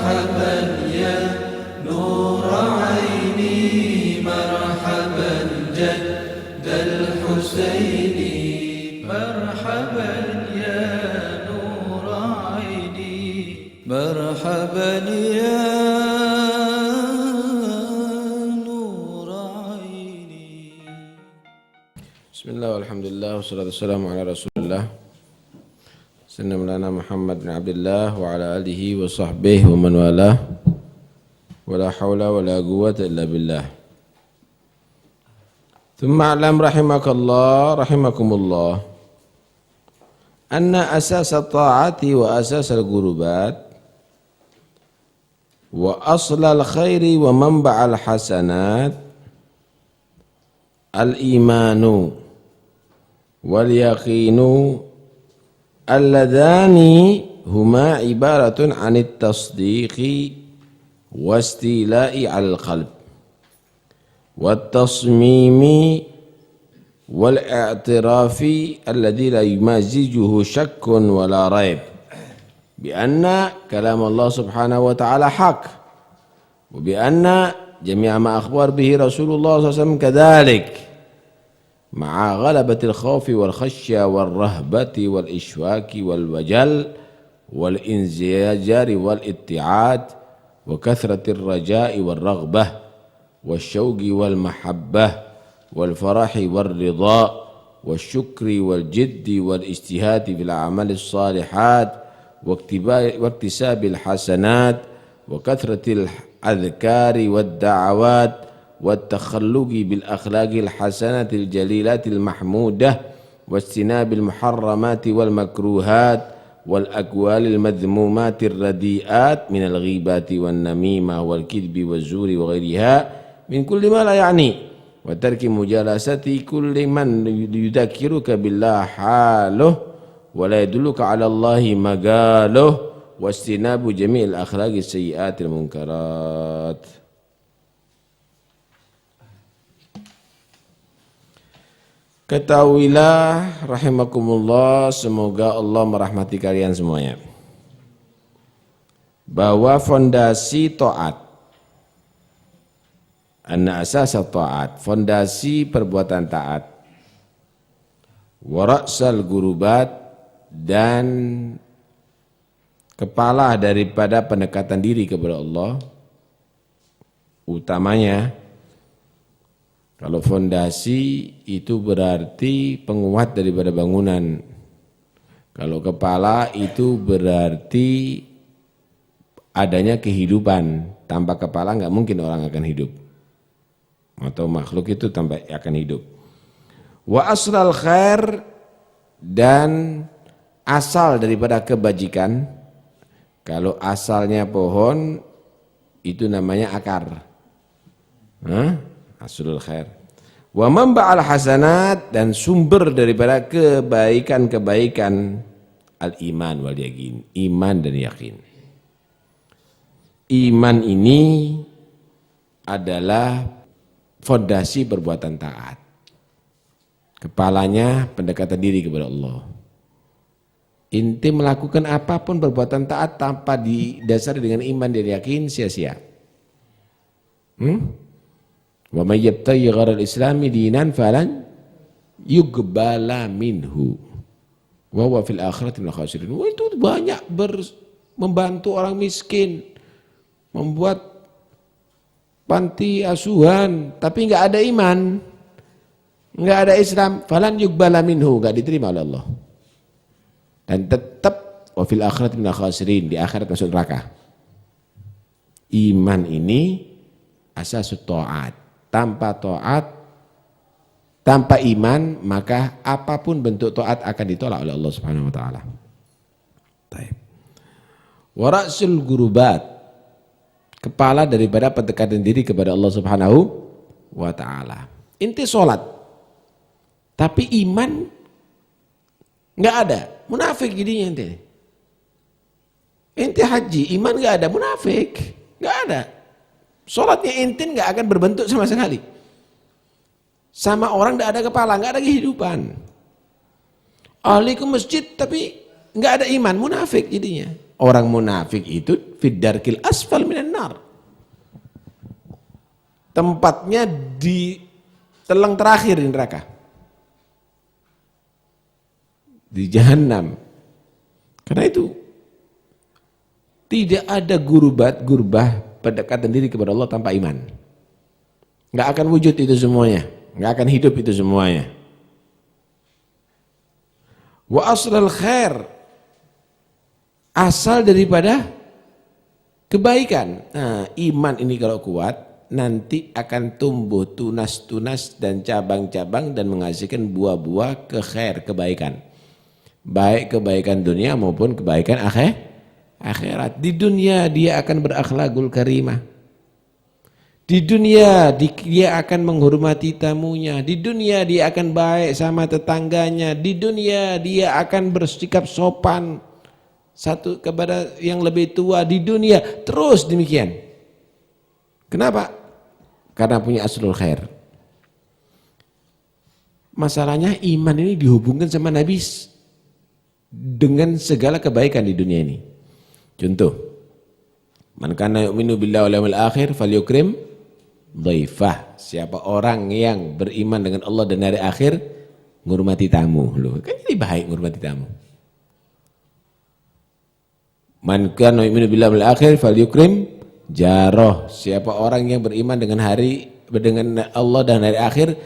مرحبا يا نور عيني مرحبا جد الحسين مرحبا يا نور عيني مرحبا يا نور عيني. Bismillah walhamdulillah wassalatu wassalamu ala rasulillah sayyidina maulana Muhammad bin Abdullah wa ala alihi wa sahbihi wa man walah wa la hawla wa la quwwata illa billah. Thumma alam rahimakallah rahimakumullah anna asasa ta'ati wa asasa al-gurubat wa asla al-khairi wa manba' al-hasanat al-imanu wal yaqinu alladhani huma ibaratun anit tasdiqi wastila'i al qalb wat tasmimi wal i'tirafi alladhi la yumazijuhu syakkun wala raib bi anna kalam Allah subhanahu wa ta'ala haq wa bi anna jami'a ma akhbar bihi Rasulullah sallallahu alaihi wasallam kadhalik ma'a ghalabatil khawfi wal khashya wal rahbati wal ishwaki wal wajal wal inzijari wal itti'ad wa kathratir raja'i wal raghbah wal syauqi wal mahabbah wal farahi wal ridha wal syukri wal jiddi wal ijtihadi fil a'malis salihat wa iktisabil hasanat wa kathratil adhkari wad da'awat والتخلق بالأخلاق الحسنة الجليلات المحمودة واجتناب المحرمات والمكروهات والأقوال المذمومات الرديئات من الغيبات والنميمة والكذب والزور وغيرها من كل ما لا يعني وترك مجالسة كل من يذكرك بالله حاله ولا يدلك على الله مقاله واجتناب جميع الأخلاق السيئات المنكرات. Ketahuilah rahimakumullah, semoga Allah merahmati kalian semuanya, bahwa fondasi taat, anna asasa taat, fondasi perbuatan taat, wa ra'sal gurubat, dan kepala daripada pendekatan diri kepada Allah, utamanya kalau fondasi itu berarti penguat daripada bangunan. Kalau kepala itu berarti adanya kehidupan. Tanpa kepala enggak mungkin orang akan hidup. Atau makhluk itu tanpa akan hidup. Wa aslal khair, dan asal daripada kebajikan. Kalau asalnya pohon itu namanya akar. Aslul khair. Wa manba'al hasanat, dan sumber daripada kebaikan-kebaikan al-iman wal yakin, iman dan yakin. Iman ini adalah fondasi perbuatan taat. Kepalanya pendekatan diri kepada Allah. Inti melakukan apapun perbuatan taat tanpa didasari dengan iman dan yakin sia-sia. Wa may yabtaghi ghairal islami dinan falan yuqbala minhu wa huwa fil akhirati minal khasirin. Itu banyak membantu orang miskin, membuat panti asuhan, tapi enggak ada iman, enggak ada Islam, falan yuqbala minhu, enggak diterima oleh Allah. Dan tetap wa fil akhirati minal khasirin, di akhirat masuk neraka. Iman ini asasut taat. Tanpa taat, tanpa iman, maka apapun bentuk taat akan ditolak oleh Allah Subhanahu wa taala. Baik. Wa ra'sul gurubat, kepala daripada pendekatan diri kepada Allah Subhanahu wa taala. Inti salat. Tapi iman enggak ada, munafik jadinya ente. Inti haji, iman enggak ada, munafik, enggak ada. Sholatnya intin gak akan berbentuk sama sekali. Sama orang gak ada kepala, gak ada kehidupan. Ahli ke masjid tapi gak ada iman, munafik jadinya. Orang munafik itu fid darkil asfal minan nar. Tempatnya di telang terakhir di neraka. Di jahanam. Karena itu tidak ada gurbah pendekatan diri kepada Allah tanpa iman. Enggak akan wujud itu semuanya, enggak akan hidup itu semuanya. Wa aslul khair, asal daripada kebaikan. Nah, iman ini kalau kuat nanti akan tumbuh tunas-tunas dan cabang-cabang dan menghasilkan buah-buah kebaikan. Baik kebaikan dunia maupun kebaikan akhirat. Di dunia dia akan berakhlakul karimah. Di dunia dia akan menghormati tamunya. Di dunia dia akan baik sama tetangganya. Di dunia dia akan bersikap sopan satu kepada yang lebih tua di dunia. Terus demikian. Kenapa? Karena punya aslul khair. Masalahnya iman ini dihubungkan sama Nabi dengan segala kebaikan di dunia ini. Contoh, man kana yu'minu billahi wal yawmil akhir falyukrim dhaifah. Siapa orang yang beriman dengan Allah dan hari akhir, ngurmati tamu. Loh, kan ini baik ngurmati tamu. Man kana yu'minu billahi wal akhir falyukrim jaroh. Siapa orang yang beriman dengan Allah dan hari akhir,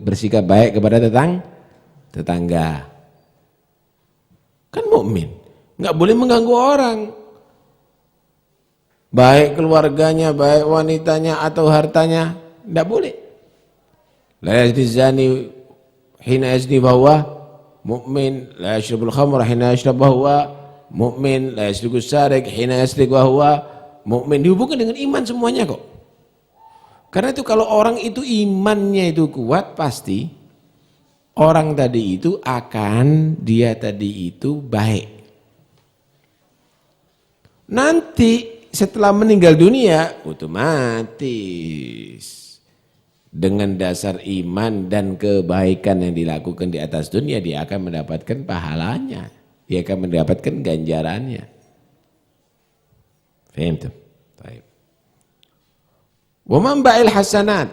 bersikap baik kepada tetangga. Kan mukmin, nggak boleh mengganggu orang. Baik keluarganya, baik wanitanya atau hartanya, tidak boleh. La yazni zani hina yazni bahwa mu'min, la yashrabul khamra hina yashrab bahwa mu'min, la yasriqus sariq hina yasriq bahwa mu'min. Dihubungkan dengan iman semuanya kok. Karena itu kalau orang itu imannya itu kuat, pasti orang tadi itu dia tadi itu baik. Nanti setelah meninggal dunia otomatis dengan dasar iman dan kebaikan yang dilakukan di atas dunia dia akan mendapatkan pahalanya, dia akan mendapatkan ganjarannya. Faham tuh? Baik. Wa manba'il hasanat,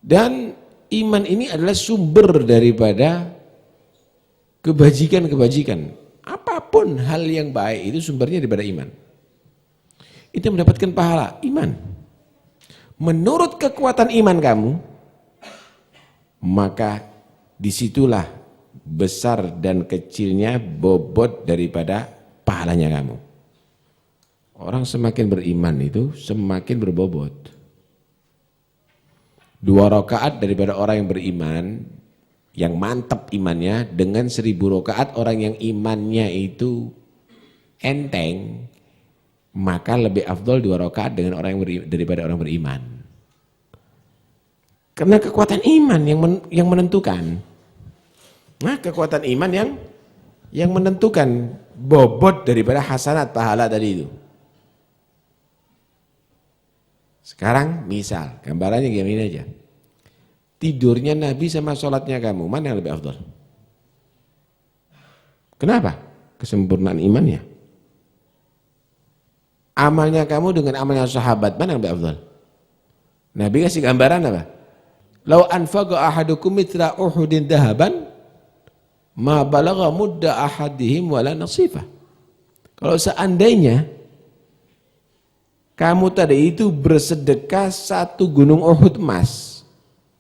dan iman ini adalah sumber daripada kebajikan-kebajikan. Apapun hal yang baik itu sumbernya daripada iman. Itu mendapatkan pahala, iman. Menurut kekuatan iman kamu, maka disitulah besar dan kecilnya bobot daripada pahalanya kamu. Orang semakin beriman itu semakin berbobot. 2 rakaat daripada orang yang beriman, yang mantap imannya, dengan 1000 rakaat orang yang imannya itu enteng, maka lebih afdol 2 rakaat dengan orang daripada orang beriman. Karena kekuatan iman yang menentukan. Nah, kekuatan iman yang menentukan bobot daripada hasanat pahala tadi itu. Sekarang misal, gambarannya gini aja. Tidurnya Nabi sama sholatnya kamu, mana yang lebih afdal? Kenapa? Kesempurnaan imannya. Amalnya kamu dengan amalnya sahabat, mana yang lebih afdal? Nabi kasih gambaran apa? Lau anfaqa ahadukum mitra uhudin dahaban, ma balagha mudda ahadihim wala nasifah. Kalau seandainya kamu tadi itu bersedekah 1 gunung Uhud emas,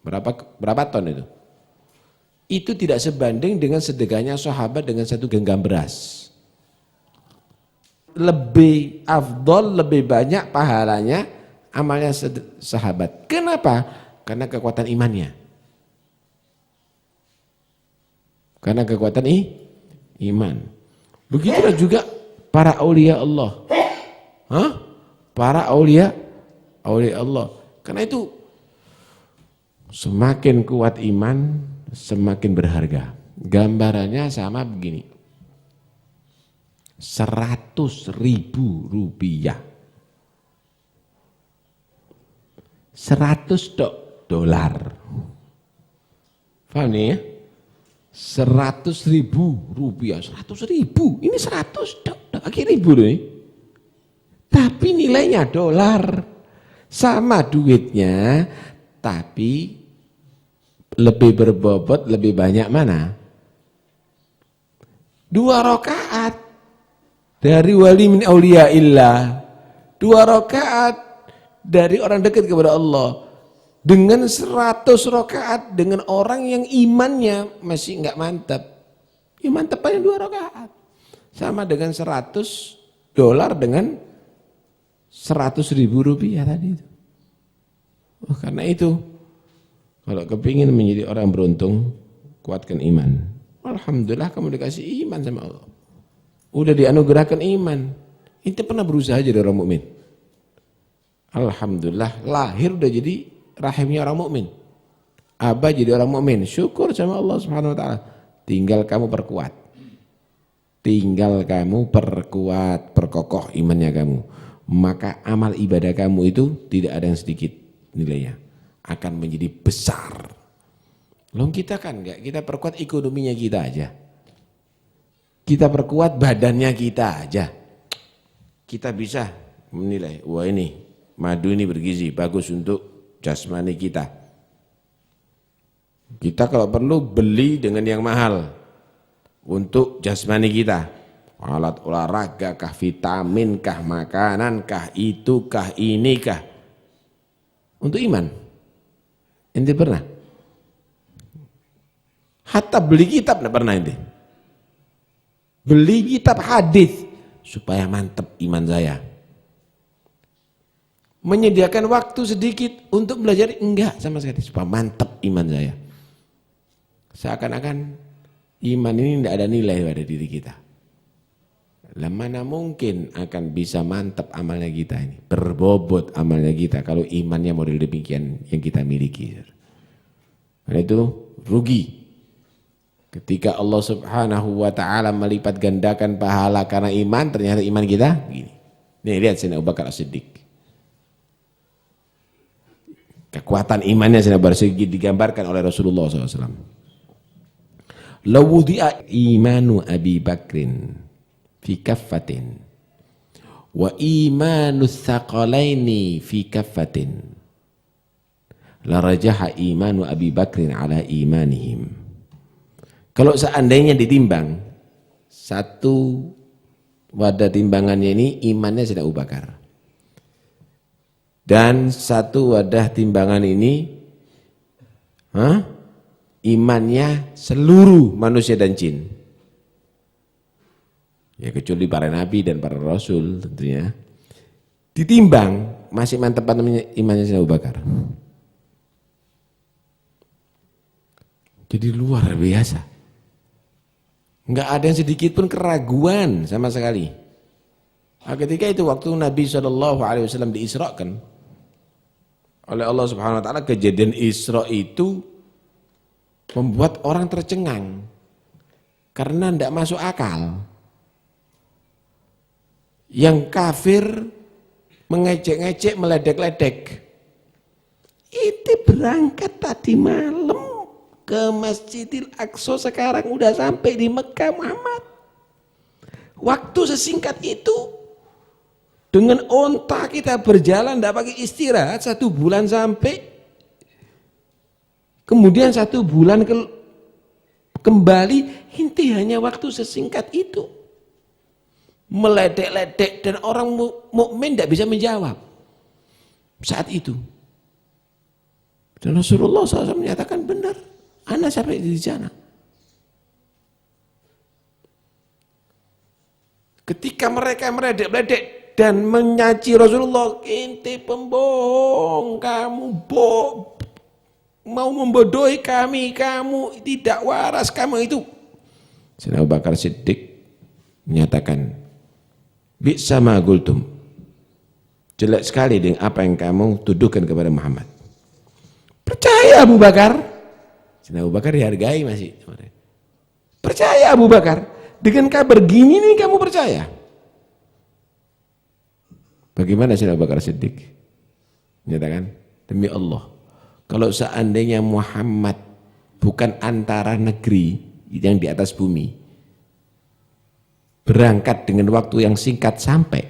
berapa ton itu? Itu tidak sebanding dengan sedekahnya sahabat dengan 1 genggam beras. Lebih afdol, lebih banyak pahalanya amalnya sahabat. Kenapa? Karena kekuatan imannya. Karena kekuatan iman. Begitulah juga para aulia Allah. Para aulia Allah. Karena itu semakin kuat iman, semakin berharga. Gambarannya sama begini. 100.000 rupiah. 100 dolar. Paham nih ya? 100.000 rupiah, 100.000, ini 100, akhirnya ribu loh ini. Tapi nilainya dolar, sama duitnya, tapi lebih berbobot, lebih banyak mana? 2 rakaat dari wali min auliyaillah, 2 rakaat dari orang dekat kepada Allah. Dengan 100 rakaat dengan orang yang imannya masih enggak mantap. Ya mantap aja 2 rakaat. Sama dengan 100 dolar dengan 100.000 rupiah tadi itu. Oh, karena itu kalau kepingin menjadi orang beruntung, kuatkan iman. Alhamdulillah kamu dikasih iman sama Allah. Udah dianugerahkan iman. Ente pernah berusaha jadi orang mukmin? Alhamdulillah lahir udah jadi rahimnya orang mukmin. Abah jadi orang mukmin, syukur sama Allah Subhanahu wa taala. Tinggal kamu perkuat. Tinggal kamu perkuat, perkokoh imannya kamu. Maka amal ibadah kamu itu tidak ada yang sedikit nilainya, akan menjadi besar. Loh kita kan enggak, kita perkuat ekonominya kita aja. Kita perkuat badannya kita aja. Kita bisa menilai, wah ini madu ini bergizi, bagus untuk jasmani kita. Kita kalau perlu beli dengan yang mahal untuk jasmani kita. Alat olahraga kah, vitamin kah, makanan kah, itu kah, ini kah. Untuk iman. Ente pernah? Hatta beli kitab enggak pernah ente. Beli kitab hadis supaya mantap iman saya. Menyediakan waktu sedikit untuk belajar, enggak sama sekali, supaya mantap iman saya. Seakan-akan iman ini tidak ada nilai pada diri kita. Lah mana mungkin akan bisa mantap amalnya kita ini, berbobot amalnya kita kalau imannya model demikian yang kita miliki. Karena itu rugi ketika Allah Subhanahu wa taala melipat gandakan pahala karena iman, ternyata iman kita gini. Nih lihat Sayyidina Abu Bakar As-Siddiq. Kekuatan imannya Sayyidina Abu Bakar As-Siddiq digambarkan oleh Rasulullah SAW. Lawudi'a imanu Abi Bakrin fi kaffatin wa imanu tsaqalaini fi kaffatin la rajaha imanu Abi Bakrin ala imanihim. Kalau seandainya ditimbang satu wadah timbangannya ini imannya Sayyidina Abu Bakar, dan satu wadah timbangan ini imannya seluruh manusia dan jin. Ya kecuali para nabi dan para rasul tentunya. Ditimbang masih mantap imannya Sayyidina Abu Bakar. Jadi luar biasa. Enggak ada yang sedikit pun keraguan sama sekali. Nah, ketika itu waktu Nabi SAW diisrakan oleh Allah Subhanahu Wa Taala, kejadian Isra itu membuat orang tercengang karena tidak masuk akal. Yang kafir mengejek-ngejek, meledek-ledek. Itu berangkat tadi malam ke Masjidil Aqsa, sekarang udah sampai di Mekah Muhammad. Waktu sesingkat itu dengan onta kita berjalan tidak pakai istirahat 1 bulan sampai. Kemudian 1 bulan kembali, inti hanya waktu sesingkat itu. Meledek-ledek dan orang mukmin tidak bisa menjawab saat itu. Dan Rasulullah SAW menyatakan benar, ana sampai di sana. Ketika mereka meledek-ledek dan menyaci Rasulullah, ente pembohong, kamu mau membodohi kami, kamu tidak waras, kamu itu. Sayyidina Abu Bakar Siddiq menyatakan, bi'sa ma qultum, jelek sekali dengan apa yang kamu tuduhkan kepada Muhammad. Percaya Abu Bakar. Sayyidina Abu Bakar dihargai masih. Percaya Abu Bakar, dengan kabar gini nih kamu percaya. Bagaimana Sayyidina Abu Bakar Siddiq menyatakan, demi Allah, kalau seandainya Muhammad bukan antara negeri yang di atas bumi berangkat dengan waktu yang singkat sampai.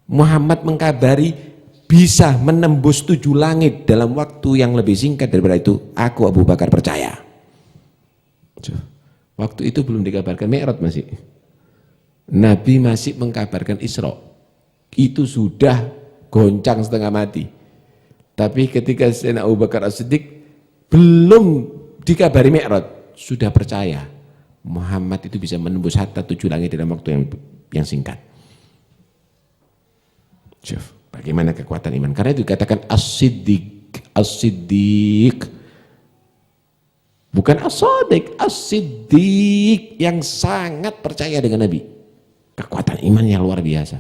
Muhammad mengkabari bisa menembus 7 langit dalam waktu yang lebih singkat daripada itu. Aku Abu Bakar percaya. Waktu itu belum dikabarkan Mi'raj masih. Nabi masih mengkabarkan Isra. Itu sudah goncang setengah mati. Tapi ketika Sayyidina Abu Bakar As-Siddiq belum dikabari Mi'raj, sudah percaya Muhammad itu bisa menembus hatta 7 langit dalam waktu yang singkat. Bagaimana kekuatan iman? Karena itu dikatakan As-Siddiq, As-Siddiq. Bukan As-Sadiq, As-Siddiq yang sangat percaya dengan Nabi. Kekuatan imannya luar biasa.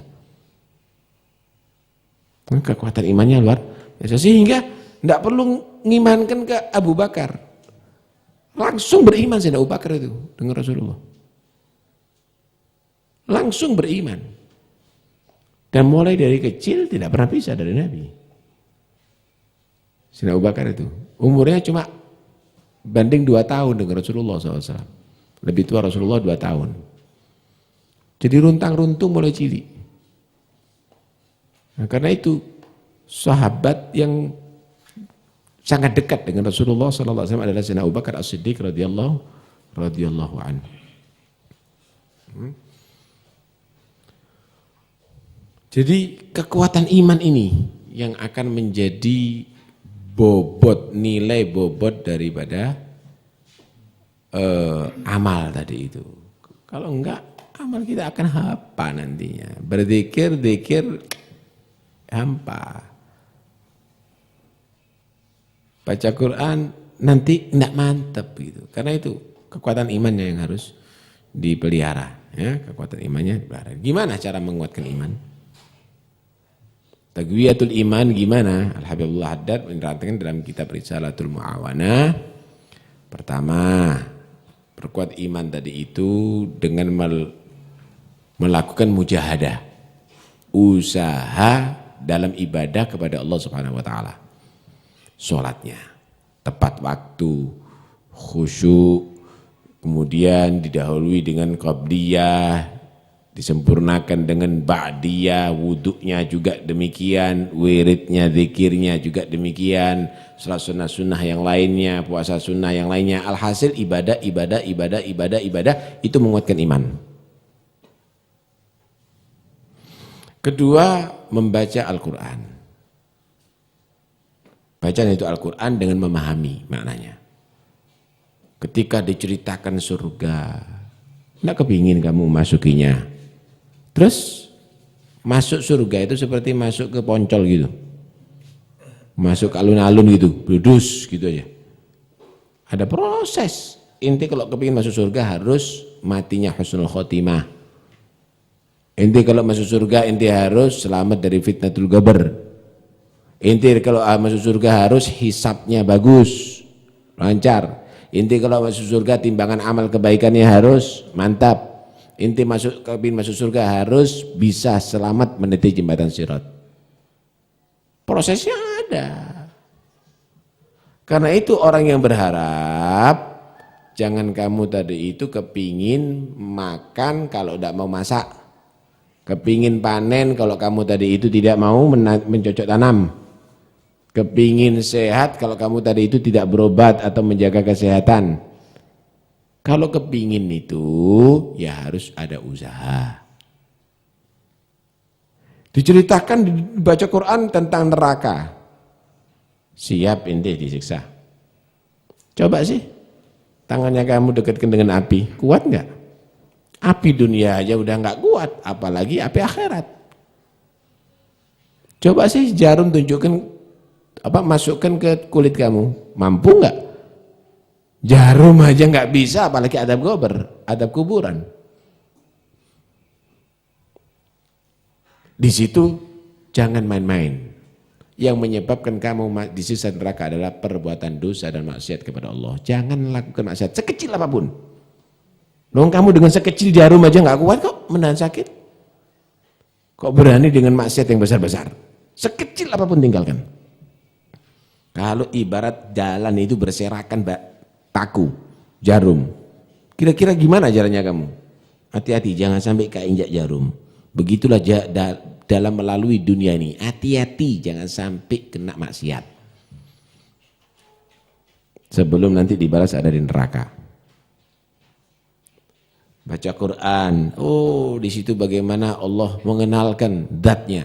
Kekuatan imannya luar biasa sehingga tidak perlu ngimankan ke Abu Bakar. Langsung beriman Sayyidina Abu Bakar itu dengan Rasulullah. Langsung beriman. Dan mulai dari kecil tidak pernah pisah dari Nabi. Sayyidina Abu Bakar itu umurnya cuma banding 2 tahun dengan Rasulullah SAW. Lebih tua Rasulullah 2 tahun. Jadi runtang-runtung mulai cilik. Nah, karena itu sahabat yang sangat dekat dengan Rasulullah SAW adalah Sayyidina Abu Bakar As-Siddiq radhiyallahu anhu. Jadi kekuatan iman ini yang akan menjadi bobot, nilai bobot daripada amal tadi itu. Kalau enggak, amal kita akan hampa nantinya. Berzikir hampa. Baca Quran nanti enggak mantap gitu. Karena itu kekuatan imannya yang harus dipelihara. Ya, kekuatan imannya dipelihara. Gimana cara menguatkan iman? Taqwiyatul iman gimana? Al-Habibullah Haddad menerangkan dalam kitab Risalatul Mu'awanah. Pertama, perkuat iman tadi itu dengan melakukan mujahadah, usaha dalam ibadah kepada Allah Subhanahu wa taala. Salatnya tepat waktu, khusyuk, kemudian didahului dengan qabliyah, disempurnakan dengan ba'diyah, wuduknya juga demikian, wiridnya, zikirnya juga demikian, salat sunnah yang lainnya, puasa sunnah yang lainnya. Alhasil ibadah itu menguatkan iman. Kedua, membaca Al-Quran. Bacaan itu Al-Quran dengan memahami maknanya. Ketika diceritakan surga, tidak kepingin kamu masukinya. Terus masuk surga itu seperti masuk ke poncol gitu. Masuk ke alun-alun gitu, bludus gitu aja. Ada proses. Inti kalau kepingin masuk surga harus matinya husnul khotimah. Inti kalau masuk surga inti harus selamat dari fitnatul qabr. Inti kalau masuk surga harus hisabnya bagus, lancar. Inti kalau masuk surga timbangan amal kebaikannya harus mantap. Inti kepingin masuk surga harus bisa selamat meniti jembatan sirat. Prosesnya ada. Karena itu orang yang berharap jangan kamu tadi itu kepingin makan kalau tidak mau masak, kepingin panen kalau kamu tadi itu tidak mau mencocok tanam, kepingin sehat kalau kamu tadi itu tidak berobat atau menjaga kesehatan. Kalau kepingin itu ya harus ada usaha. Diceritakan dibaca Quran tentang neraka. Siap ente disiksa. Coba sih tangannya kamu dekatkan dengan api, kuat enggak? Api dunia aja udah enggak kuat, apalagi api akhirat. Coba sih jarum tunjukkan masukkan ke kulit kamu, mampu enggak? Jarum aja enggak bisa, apalagi adab kubur, adab kuburan. Di situ jangan main-main. Yang menyebabkan kamu disiksa neraka adalah perbuatan dosa dan maksiat kepada Allah. Jangan lakukan maksiat sekecil apapun. Dong kamu dengan sekecil jarum aja enggak kuat kok, menahan sakit. Kok berani dengan maksiat yang besar-besar? Sekecil apapun tinggalkan. Kalau ibarat jalan itu berserakan paku, jarum. Kira-kira gimana jalannya kamu? Hati-hati, jangan sampai keinjak jarum. Begitulah dalam melalui dunia ini. Hati-hati, jangan sampai kena maksiat. Sebelum nanti dibalas ada di neraka. Baca Quran, oh di situ bagaimana Allah mengenalkan zatnya.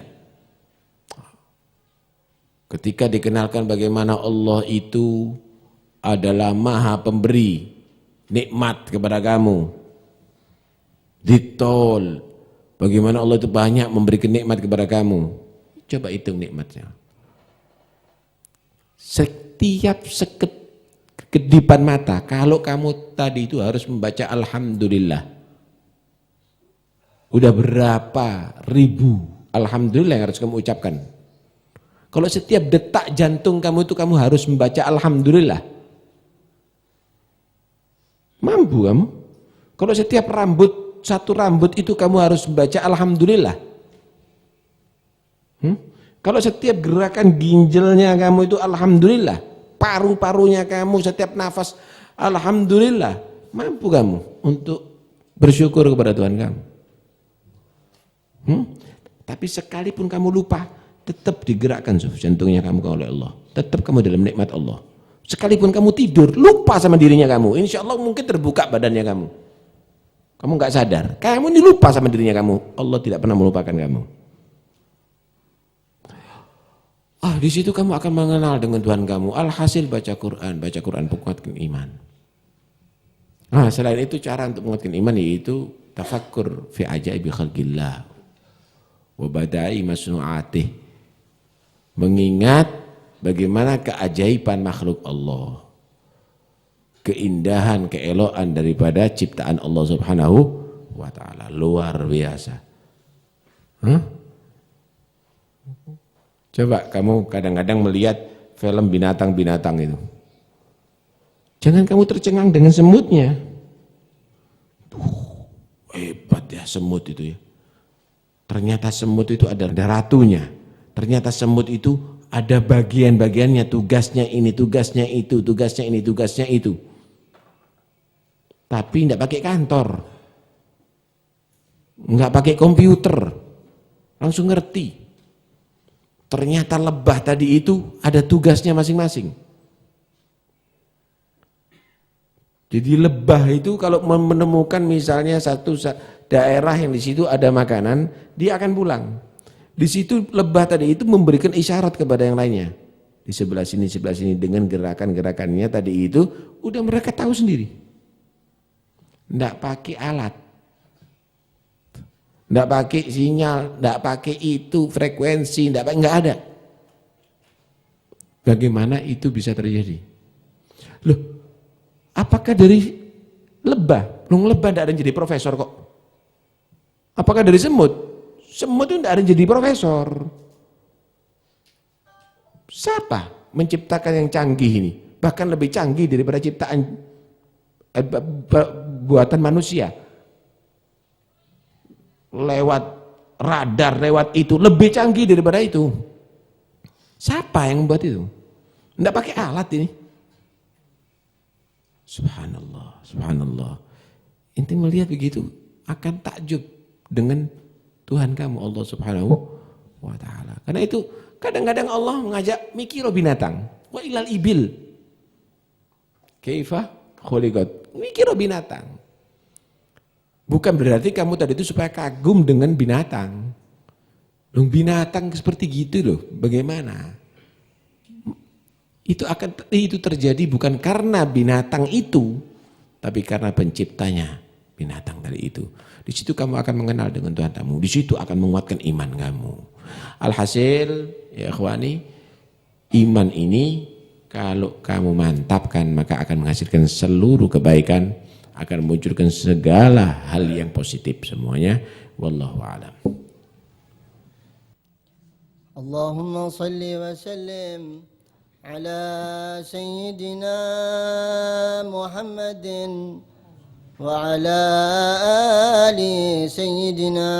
Ketika dikenalkan bagaimana Allah itu adalah maha pemberi nikmat kepada kamu. Ditol, bagaimana Allah itu banyak memberikan nikmat kepada kamu. Coba hitung nikmatnya. Setiap kedipan mata, kalau kamu tadi itu harus membaca Alhamdulillah. Udah berapa ribu Alhamdulillah yang harus kamu ucapkan. Kalau setiap detak jantung kamu itu kamu harus membaca Alhamdulillah. Mampu kamu? Kalau setiap satu rambut itu kamu harus membaca Alhamdulillah. Kalau setiap gerakan ginjalnya kamu itu Alhamdulillah. Paru-parunya kamu setiap nafas Alhamdulillah. Mampu kamu untuk bersyukur kepada Tuhan kamu. Tapi sekalipun kamu lupa, tetap digerakkan jantungnya kamu oleh Allah. Tetap kamu dalam nikmat Allah. Sekalipun kamu tidur, lupa sama dirinya kamu. Insya Allah mungkin terbuka badannya kamu. Kamu nggak sadar. Kamu ini lupa sama dirinya kamu. Allah tidak pernah melupakan kamu. Di situ kamu akan mengenal dengan Tuhan kamu. Alhasil baca Quran menguatkan iman. Selain itu cara untuk menguatkan iman yaitu tafakkur fi ajaibi khalqillah wa bada'i masnu'atih. Mengingat bagaimana keajaiban makhluk Allah. Keindahan, keelokan daripada ciptaan Allah Subhanahu wa ta'ala. Luar biasa. Coba kamu kadang-kadang melihat film binatang-binatang itu. Jangan kamu tercengang dengan semutnya. Hebat ya semut itu ya. Ternyata semut itu ada ratunya. Ternyata semut itu ada bagian-bagiannya, tugasnya ini, tugasnya itu, tugasnya ini, tugasnya itu. Tapi tidak pakai kantor. Enggak pakai komputer. Langsung ngerti. Ternyata lebah tadi itu ada tugasnya masing-masing. Jadi lebah itu kalau menemukan misalnya satu daerah yang di situ ada makanan, dia akan pulang. Di situ lebah tadi itu memberikan isyarat kepada yang lainnya. Di sebelah sini dengan gerakan-gerakannya tadi itu udah mereka tahu sendiri. Enggak pakai alat. Enggak pakai sinyal, enggak pakai itu frekuensi, enggak ada. Bagaimana itu bisa terjadi? Loh, apakah dari lebah? Lebah enggak ada yang jadi profesor kok. Apakah dari semut? Semut itu enggak ada yang jadi profesor. Siapa menciptakan yang canggih ini? Bahkan lebih canggih daripada ciptaan buatan manusia. Lewat radar, lewat itu, lebih canggih daripada itu. Siapa yang membuat itu? Enggak pakai alat ini. Subhanallah, subhanallah. Inti melihat begitu, akan takjub dengan Tuhan kamu, Allah Subhanahu wa ta'ala. Karena itu, kadang-kadang Allah mengajak mikiro binatang. Wa ilal ibil. Kaifa khuliqat. Mikiro binatang. Bukan berarti kamu tadi itu supaya kagum dengan binatang. Loh, binatang seperti gitu loh, bagaimana? Itu terjadi bukan karena binatang itu, tapi karena penciptanya binatang tadi itu. Di situ kamu akan mengenal dengan Tuhan kamu. Di situ akan menguatkan iman kamu. Alhasil, ya ikhwani, iman ini kalau kamu mantapkan maka akan menghasilkan seluruh kebaikan. Akan memunculkan segala hal yang positif semuanya. Wallahu a'lam. Allahumma salli wa sallim ala sayyidina Muhammadin wa ala ali sayyidina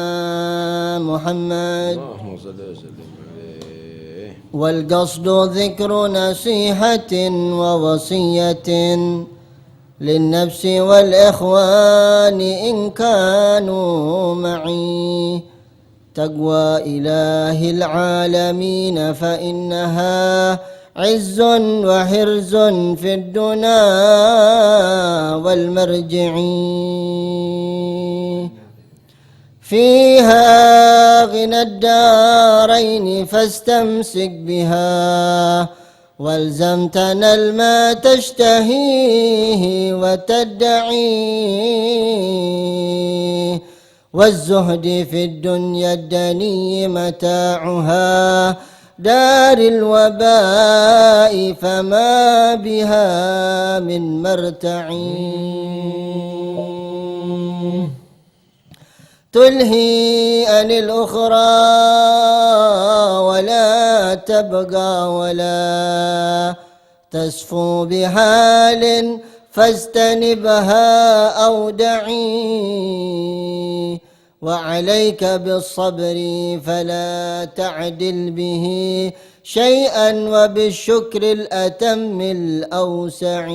Muhammad. Allahumma salli wa sallim alaihi. Wal qasdu dhikru nasihatin wa wasiyatin للنفس والإخوان إن كانوا معي تقوى إله العالمين فإنها عز وحرز في الدنا والمرجع فيها غنى الدارين فاستمسك بها والزم تنل ما تشتهيه وتدعيه والزهد في الدنيا الدني متاعها دار الوباء فما بها من مرتع تلهي عن الأخرى ولا تبقى ولا تسفو بحال فاجتنبها أو دعي وعليك بالصبر فلا تعدل به شيئا وبالشكر الأتم الأوسع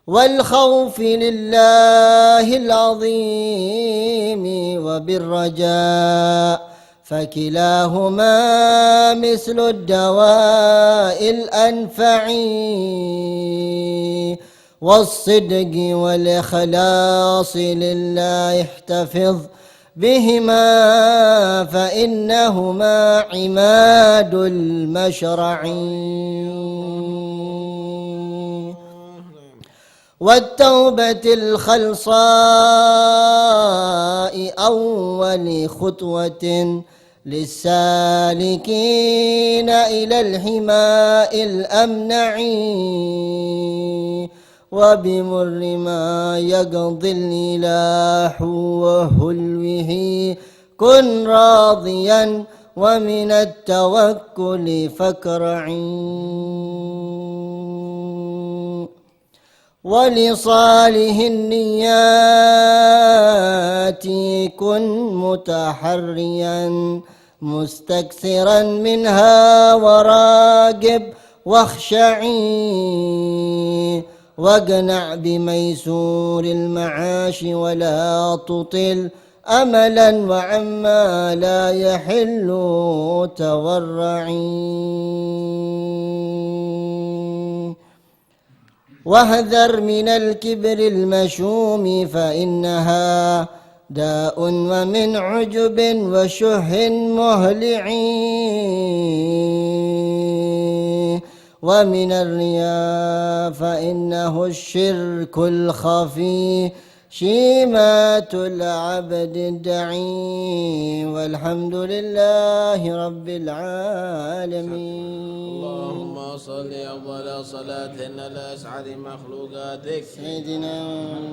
والخوف لله العظيم وبالرجاء فكلاهما مثل الدواء الأنفع والصدق والإخلاص لله احتفظ بهما فإنهما عماد المشرع والتوبة الخلصاء أول خطوة للسالكين إلى الحماء الأمنع وبمر ما يقضي الإله وهلوه كن راضيا ومن التوكل فاكرع ولصالح النيات كن متحريا مستكثرا منها وراقب واخشعي واقنع بميسور المعاش ولا تطل أملا وعما لا يحل تورعي واحذر من الكبر المشوم فإنها داء ومن عجب وشه مهلع ومن الرياء فإنه الشرك الخفي شيمات العبد الدعي والحمد لله رب العالمين. اللهم صل أفضل صلاة على أسعد مخلوقاتك سيدنا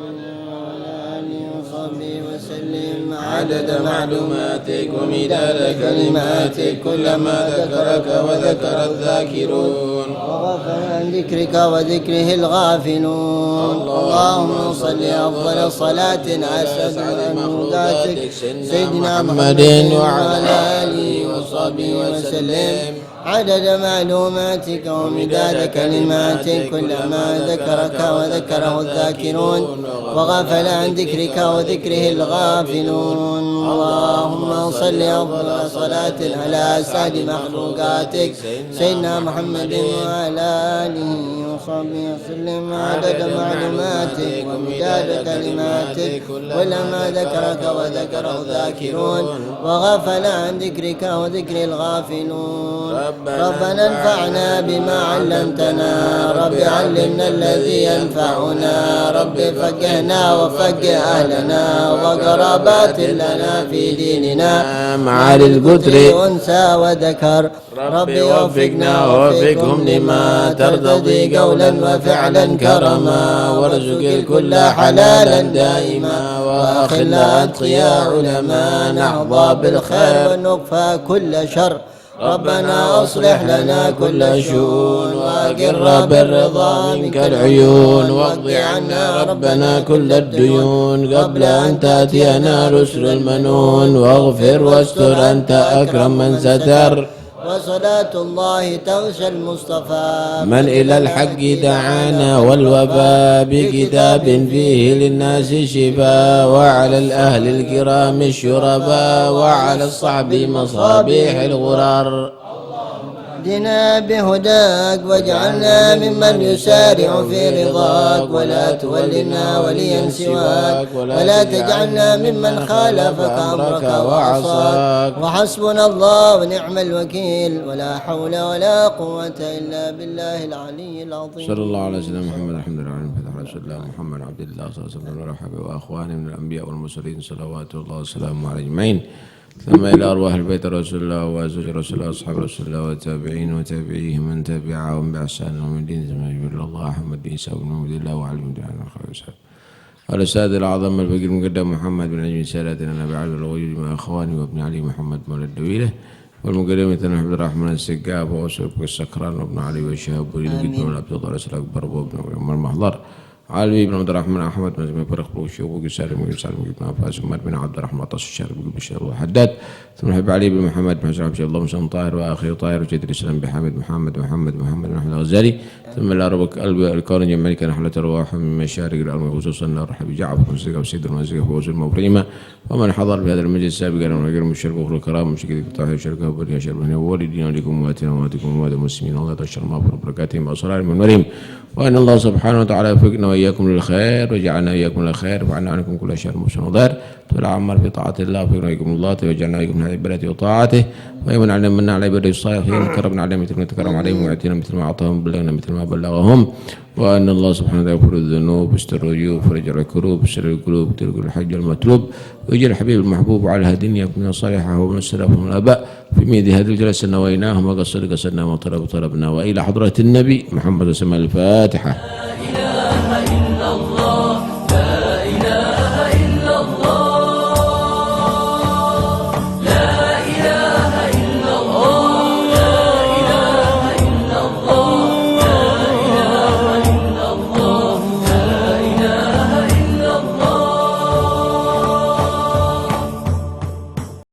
وعلى آله وصحبه وسلم عدد معلوماتك ومداد كلماتك كلما ذكرك وذكر الذاكرون وغفل عن ذكرك وذكره الغافلون. اللهم صل أفضل صلاة على أسعد مخلوقاتك سيدنا محمد وعلى آله وصحبه وسلم عدد معلوماتك ومداد كلماتك كلما ذكرك وذكره الذاكرون وغفل عن ذكرك وذكره الغافلون. اللهم صل أفضل صلاة على أسعد مخلوقاتك سيدنا محمد وعلى آله وصحبه وسلم عدد معلوماتك ومداد كلماتك كلما ذكرك وذكره الذاكرون وغفل عن ذكرك وذكر الغافلون. ربنا انفعنا بما علمتنا رب علمنا الذي ينفعنا رب فقهنا وفقه أهلنا وقرابات لنا في ديننا مع القدر أنثى وذكر رب وفقنا ووفقهم لما ترتضي قولا وفعلا كرما وارزق الكل حلالا دائما وأخلا أتقياء علماء نحظى بالخير ونكفى كل شر. ربنا أصلح لنا كل شؤون وأقر بالرضا منك العيون واقض عنا ربنا كل الديون قبل أن تأتينا رسل المنون واغفر واستر أنت أكرم من ستر وصلاة الله تغشى المصطفى من إلى الحق دعانا والوفاء بكتاب فيه للناس شفاء، وعلى الأهل الكرام الشرفاء، وعلى الصحب مصابيح الغرر. اهدنا بهداك واجعلنا ممن يسارع في رضاك، ولا تولنا وليا سواك، ولا تجعلنا ممن خالفك أمرك وعصاك. وحسبنا الله ونعم الوكيل، ولا حول ولا قوة إلا بالله العلي العظيم. صلى الله على سيدنا محمد. الحمد لله على فتح رسول الله محمد عبد الله صلى الله عليه وسلم وصحبه وأخوانه من الأنبياء والمرسلين صلوات الله وسلامه على أجمعين. ثم إلى أرواح البيت رسول الله وأزواج رسول الله وأصحاب رسول الله والتابعين وتابعيهم من تبعهم بإحسان ومن دين ثم يجبر الله أحمد بن عيسى بن محمد الله وعلي بن عبد الله الأستاذ الأعظم الفقيه المقدم محمد بن عجل سادتنا نبي علي الغيوب مع أخواني وابن علي محمد مولى الدويلة، والمقدم مثل عبد الرحمن السقاف وأسرق السكران وابن علي والشهاب وليد القدم والعبد الله الأكبر وابن عمر المحضر علي بن عبد الرحمن أحمد بن فرق بوشيوب وقسالم وقسالم بن عباس عمر بن عبد الرحمن طاس الشارب بن بشير وحداد، ثم حب علي بن محمد بن حسن عبد الله بن طاهر وآخر طاهر وجد الإسلام بحمد محمد بن أحمد الغزالي، ثم إلى رب الكون جميع كان حلة أرواح من مشارق الأرض خصوصا الرحب جعفر وسيد وسيد المزيق ووزن المبرمة، ومن حضر بهذا المجلس سابقا وغير مشرف وأخر الكرام مشكلة التوحيد شركة وبركة شربنا والدين لكم واتنا واتكم وواد المسلمين الله تشر ما بركاتهم وأسرار من مريم، وأن الله سبحانه وتعالى يوفقنا وإياكم للخير وجعلنا إياكم للخير وعنا عنكم كل شر محسن وضار، تلعمر في طاعة الله وفقنا إياكم الله وجعلنا إياكم من هذه البلد وطاعته، ويمن علينا منا على عباده الصالحين وكرمنا عليهم مثل ما تكرم عليهم ويعطينا مثل ما أعطاهم وبلغنا مثل ما بلغهم، وأن الله سبحانه وتعالى يغفر الذنوب ويستر العيوب ويفرج الكروب ويسر القلوب وترك الحج المطلوب، ويجعل الحبيب المحبوب على هدينا من الصالحة ومن السلف ومن الآباء في ميد هذه الجلسة نويناهم وقصد قصدنا وطلبنا وإلى حضرة النبي محمد صلى الله عليه وسلم. الفاتحة.